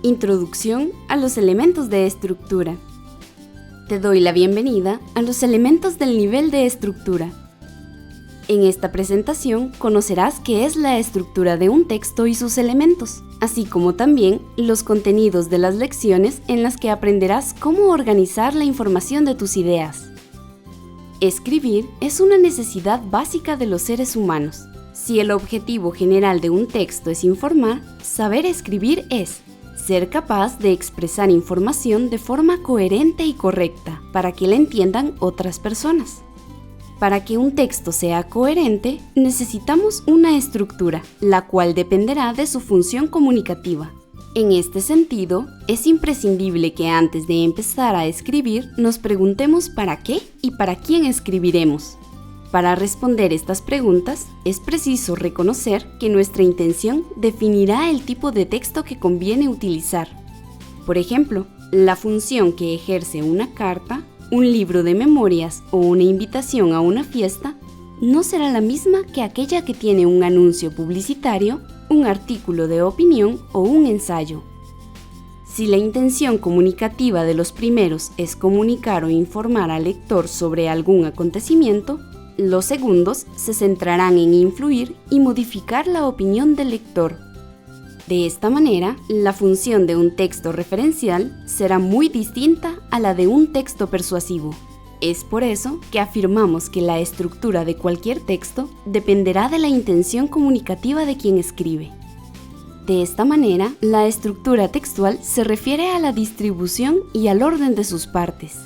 Introducción a los elementos de estructura. Te doy la bienvenida a los elementos del nivel de estructura. En esta presentación conocerás qué es la estructura de un texto y sus elementos, así como también los contenidos de las lecciones en las que aprenderás cómo organizar la información de tus ideas. Escribir es una necesidad básica de los seres humanos. Si el objetivo general de un texto es informar, saber escribir es ser capaz de expresar información de forma coherente y correcta para que la entiendan otras personas. Para que un texto sea coherente, necesitamos una estructura, la cual dependerá de su función comunicativa. En este sentido, es imprescindible que antes de empezar a escribir nos preguntemos para qué y para quién escribiremos. Para responder estas preguntas, es preciso reconocer que nuestra intención definirá el tipo de texto que conviene utilizar. Por ejemplo, la función que ejerce una carta, un libro de memorias o una invitación a una fiesta no será la misma que aquella que tiene un anuncio publicitario, un artículo de opinión o un ensayo. Si la intención comunicativa de los primeros es comunicar o informar al lector sobre algún acontecimiento, los segundos se centrarán en influir y modificar la opinión del lector. De esta manera, la función de un texto referencial será muy distinta a la de un texto persuasivo. Es por eso que afirmamos que la estructura de cualquier texto dependerá de la intención comunicativa de quien escribe. De esta manera, la estructura textual se refiere a la distribución y al orden de sus partes.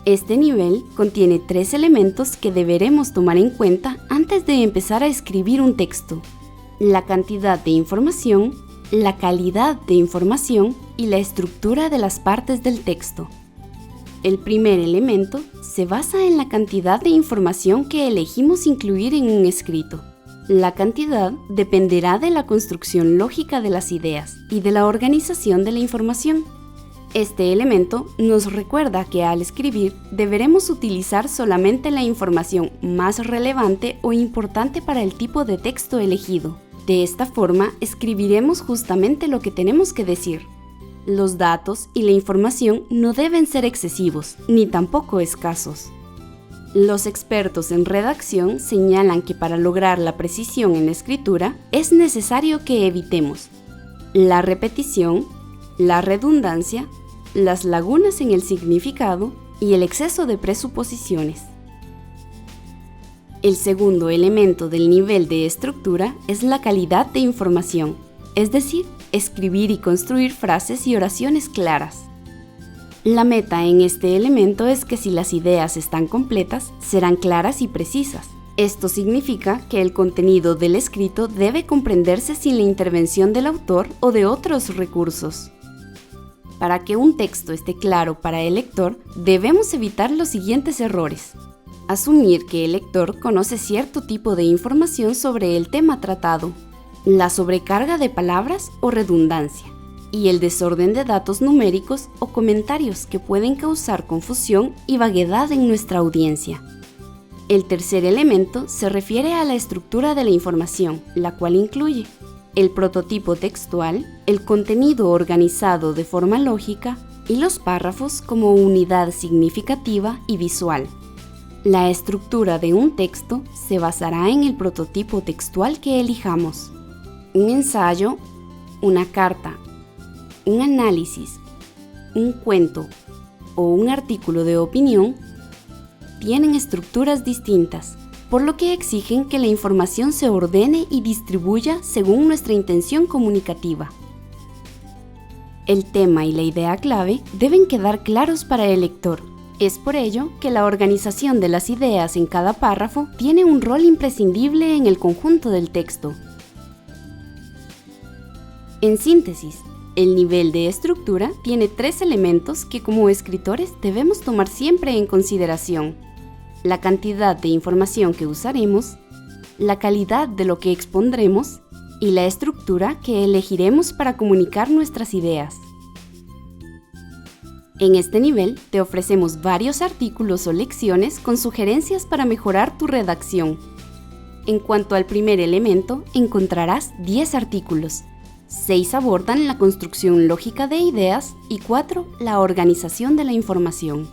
Este nivel contiene 3 elementos que deberemos tomar en cuenta antes de empezar a escribir un texto: la cantidad de información, la calidad de información y la estructura de las partes del texto. El primer elemento se basa en la cantidad de información que elegimos incluir en un escrito. La cantidad dependerá de la construcción lógica de las ideas y de la organización de la información. Este elemento nos recuerda que al escribir deberemos utilizar solamente la información más relevante o importante para el tipo de texto elegido. De esta forma, escribiremos justamente lo que tenemos que decir. Los datos y la información no deben ser excesivos, ni tampoco escasos. Los expertos en redacción señalan que para lograr la precisión en la escritura es necesario que evitemos la repetición, la redundancia, las lagunas en el significado y el exceso de presuposiciones. El segundo elemento del nivel de estructura es la calidad de información, es decir, escribir y construir frases y oraciones claras. La meta en este elemento es que si las ideas están completas, serán claras y precisas. Esto significa que el contenido del escrito debe comprenderse sin la intervención del autor o de otros recursos. Para que un texto esté claro para el lector, debemos evitar los siguientes errores. Asumir que el lector conoce cierto tipo de información sobre el tema tratado, la sobrecarga de palabras o redundancia, y el desorden de datos numéricos o comentarios que pueden causar confusión y vaguedad en nuestra audiencia. El tercer elemento se refiere a la estructura de la información, la cual incluye el prototipo textual, el contenido organizado de forma lógica y los párrafos como unidad significativa y visual. La estructura de un texto se basará en el prototipo textual que elijamos. Un ensayo, una carta, un análisis, un cuento o un artículo de opinión tienen estructuras distintas, por lo que exigen que la información se ordene y distribuya según nuestra intención comunicativa. El tema y la idea clave deben quedar claros para el lector. Es por ello que la organización de las ideas en cada párrafo tiene un rol imprescindible en el conjunto del texto. En síntesis, el nivel de estructura tiene 3 elementos que como escritores debemos tomar siempre en consideración: la cantidad de información que usaremos, la calidad de lo que expondremos y la estructura que elegiremos para comunicar nuestras ideas. En este nivel te ofrecemos varios artículos o lecciones con sugerencias para mejorar tu redacción. En cuanto al primer elemento, encontrarás 10 artículos. 6 abordan la construcción lógica de ideas y 4 la organización de la información.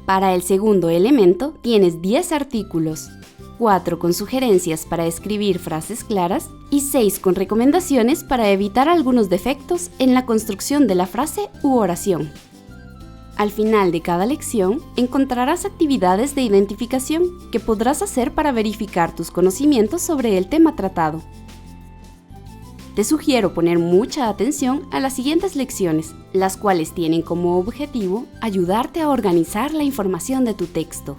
Para el segundo elemento tienes 10 artículos, 4 con sugerencias para escribir frases claras y 6 con recomendaciones para evitar algunos defectos en la construcción de la frase u oración. Al final de cada lección encontrarás actividades de identificación que podrás hacer para verificar tus conocimientos sobre el tema tratado. Te sugiero poner mucha atención a las siguientes lecciones, las cuales tienen como objetivo ayudarte a organizar la información de tu texto.